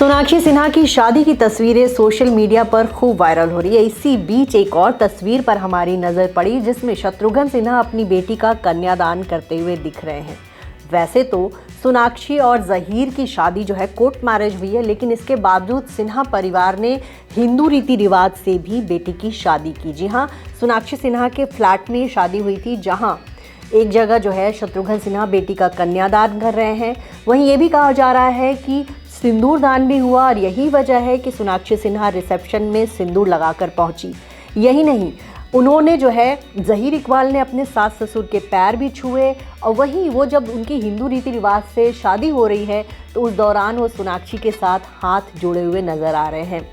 सोनाक्षी सिन्हा की शादी की तस्वीरें सोशल मीडिया पर खूब वायरल हो रही है। इसी बीच एक और तस्वीर पर हमारी नज़र पड़ी जिसमें शत्रुघ्न सिन्हा अपनी बेटी का कन्यादान करते हुए दिख रहे हैं। वैसे तो सोनाक्षी और ज़हीर की शादी जो है कोर्ट मैरिज हुई है, लेकिन इसके बावजूद सिन्हा परिवार ने हिंदू रीति रिवाज से भी बेटी की शादी की। जी हाँ, सोनाक्षी सिन्हा के फ्लैट में शादी हुई थी, जहाँ एक जगह जो है शत्रुघ्न सिन्हा बेटी का कन्यादान कर रहे हैं। वहीं ये भी कहा जा रहा है कि सिंदूर दान भी हुआ और यही वजह है कि सोनाक्षी सिन्हा रिसेप्शन में सिंदूर लगाकर पहुंची। यही नहीं, उन्होंने जो है ज़हीर इकबाल ने अपने सास ससुर के पैर भी छुए। और वहीं वो जब उनकी हिंदू रीति रिवाज से शादी हो रही है तो उस दौरान वो सोनाक्षी के साथ हाथ जोड़े हुए नज़र आ रहे हैं।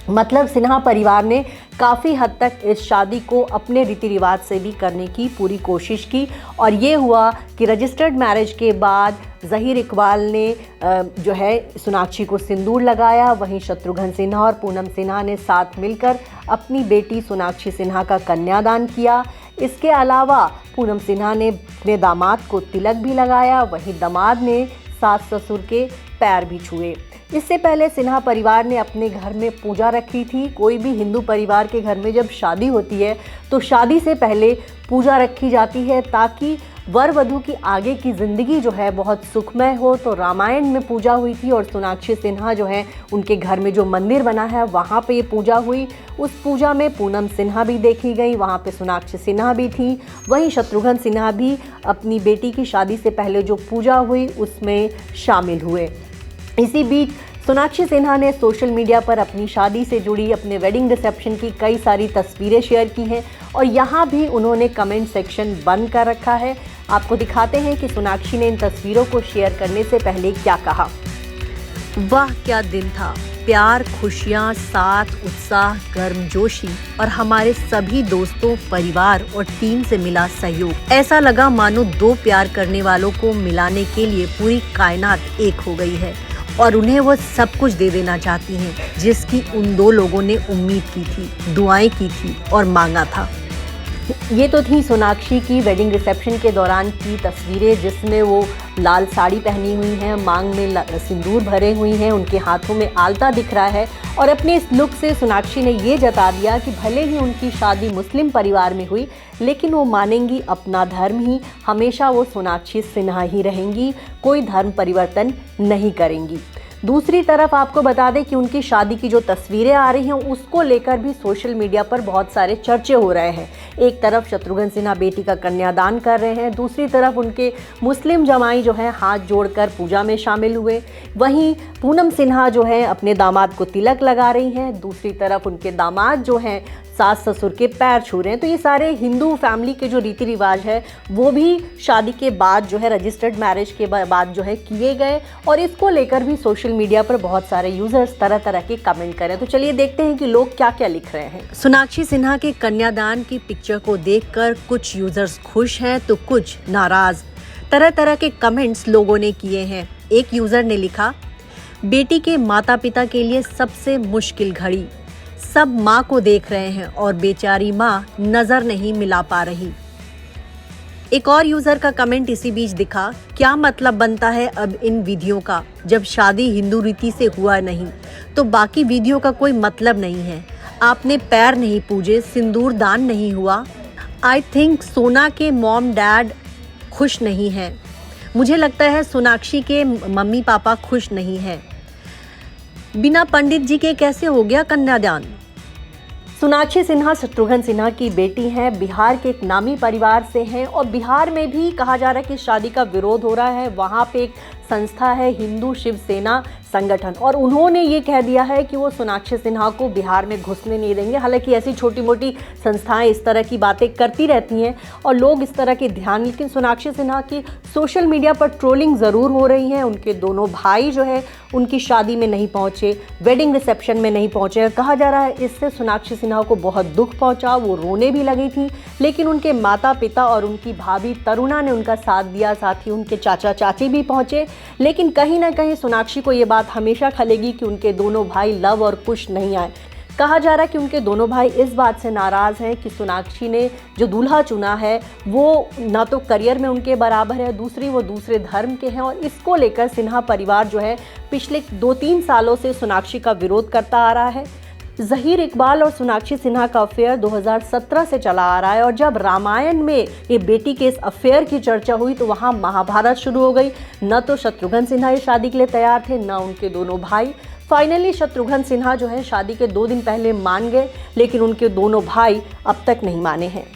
मतलब सिन्हा परिवार ने काफ़ी हद तक इस शादी को अपने रीति रिवाज से भी करने की पूरी कोशिश की। और ये हुआ कि रजिस्टर्ड मैरिज के बाद ज़हीर इकबाल ने जो है सोनाक्षी को सिंदूर लगाया। वहीं शत्रुघ्न सिन्हा और पूनम सिन्हा ने साथ मिलकर अपनी बेटी सोनाक्षी सिन्हा का कन्यादान किया। इसके अलावा पूनम सिन्हा ने अपने दामाद को तिलक भी लगाया। वहीं दामाद ने सास ससुर के पैर भी छुए। इससे पहले सिन्हा परिवार ने अपने घर में पूजा रखी थी। कोई भी हिंदू परिवार के घर में जब शादी होती है तो शादी से पहले पूजा रखी जाती है ताकि वर वधू की आगे की ज़िंदगी जो है बहुत सुखमय हो। तो रामायण में पूजा हुई थी और सोनाक्षी सिन्हा जो है उनके घर में जो मंदिर बना है वहाँ पे ये पूजा हुई। उस पूजा में पूनम सिन्हा भी देखी गई, वहाँ पे सोनाक्षी सिन्हा भी थी। वहीं शत्रुघ्न सिन्हा भी अपनी बेटी की शादी से पहले जो पूजा हुई उसमें शामिल हुए। इसी बीच सोनाक्षी सिन्हा ने सोशल मीडिया पर अपनी शादी से जुड़ी अपने वेडिंग रिसेप्शन की कई सारी तस्वीरें शेयर की हैं और यहाँ भी उन्होंने कमेंट सेक्शन बंद कर रखा है। आपको दिखाते हैं कि सोनाक्षी ने इन तस्वीरों को शेयर करने से पहले क्या कहा। वाह क्या दिन था, प्यार, खुशियाँ, साथ, उत्साह, गर्मजोशी और हमारे सभी दोस्तों, परिवार और टीम से मिला सहयोग। ऐसा लगा मानो दो प्यार करने वालों को मिलाने के लिए पूरी कायनात एक हो गई है और उन्हें वो सब कुछ दे देना चाहती हैं जिसकी उन दो लोगों ने उम्मीद की थी, दुआएं की थी और मांगा था। ये तो थी सोनाक्षी की वेडिंग रिसेप्शन के दौरान की तस्वीरें, जिसमें वो लाल साड़ी पहनी हुई हैं, मांग में सिंदूर भरे हुई हैं, उनके हाथों में आलता दिख रहा है। और अपने इस लुक से सोनाक्षी ने ये जता दिया कि भले ही उनकी शादी मुस्लिम परिवार में हुई, लेकिन वो मानेंगी अपना धर्म ही, हमेशा वो सोनाक्षी सिन्हा ही रहेंगी, कोई धर्म परिवर्तन नहीं करेंगी। दूसरी तरफ आपको बता दें कि उनकी शादी की जो तस्वीरें आ रही हैं उसको लेकर भी सोशल मीडिया पर बहुत सारे चर्चे हो रहे हैं। एक तरफ शत्रुघ्न सिन्हा बेटी का कन्यादान कर रहे हैं, दूसरी तरफ उनके मुस्लिम जमाई जो है हाथ जोड़कर पूजा में शामिल हुए। वहीं पूनम सिन्हा जो है अपने दामाद को तिलक लगा रही हैं, दूसरी तरफ उनके दामाद जो हैं सास ससुर के पैर छू रहे हैं। तो ये सारे हिंदू फैमिली के जो रीति रिवाज है वो भी शादी के बाद जो है रजिस्टर्ड मैरिज के बाद जो है किए गए और इसको लेकर भी सोशल मीडिया पर बहुत सारे यूजर्स तरह तरह के कमेंट कर रहे हैं। तो चलिए देखते हैं कि लोग क्या क्या लिख रहे हैं। सोनाक्षी सिन्हा के कन्यादान की पिक्चर को देखकर कुछ यूजर्स खुश हैं तो कुछ नाराज। तरह तरह के कमेंट्स लोगों ने किए हैं। एक यूजर ने लिखा, बेटी के माता पिता के लिए सबसे मुश्किल घड़ी, सब माँ को देख रहे हैं और बेचारी माँ नजर नहीं मिला पा रही। एक और यूजर का कमेंट इसी बीच दिखा, क्या मतलब बनता है अब इन विधियों का, जब शादी हिंदू रीति से हुआ नहीं तो बाकी विधियों का कोई मतलब नहीं है। आपने पैर नहीं पूजे, सिंदूर दान नहीं हुआ। आई थिंक सोना के मॉम डैड खुश नहीं है। मुझे लगता है सोनाक्षी के मम्मी पापा खुश नहीं है। बिना पंडित जी के कैसे हो गया कन्यादान। सोनाक्षी सिन्हा शत्रुघ्न सिन्हा की बेटी हैं, बिहार के एक नामी परिवार से हैं और बिहार में भी कहा जा रहा है कि शादी का विरोध हो रहा है। वहाँ पे एक संस्था है हिंदू शिवसेना संगठन और उन्होंने ये कह दिया है कि वो सोनाक्षी सिन्हा को बिहार में घुसने नहीं देंगे। हालांकि ऐसी छोटी मोटी संस्थाएं इस तरह की बातें करती रहती हैं और लोग इस तरह के ध्यान, लेकिन सोनाक्षी सिन्हा की सोशल मीडिया पर ट्रोलिंग ज़रूर हो रही है। उनके दोनों भाई जो है उनकी शादी में नहीं पहुँचे, वेडिंग रिसेप्शन में नहीं पहुँचे। कहा जा रहा है इससे सोनाक्षी सिन्हा को बहुत दुख पहुँचा, वो रोने भी लगी थी, लेकिन उनके माता पिता और उनकी भाभी तरुणा ने उनका साथ दिया, साथ ही उनके चाचा चाची भी पहुँचे। लेकिन कहीं ना कहीं सोनाक्षी को ये बात हमेशा खलेगी कि उनके दोनों भाई लव और कुश नहीं आए। कहा जा रहा है कि उनके दोनों भाई इस बात से नाराज़ हैं कि सोनाक्षी ने जो दूल्हा चुना है वो ना तो करियर में उनके बराबर है, दूसरी वो दूसरे धर्म के हैं, और इसको लेकर सिन्हा परिवार जो है पिछले 2-3 सालों से सोनाक्षी का विरोध करता आ रहा है। ज़हीर इकबाल और सोनाक्षी सिन्हा का अफेयर 2017 से चला आ रहा है, और जब रामायण में ये बेटी के इस अफेयर की चर्चा हुई तो वहाँ महाभारत शुरू हो गई। न तो शत्रुघ्न सिन्हा इस शादी के लिए तैयार थे, न उनके दोनों भाई। फाइनली शत्रुघ्न सिन्हा जो है शादी के 2 दिन पहले मान गए, लेकिन उनके दोनों भाई अब तक नहीं माने हैं।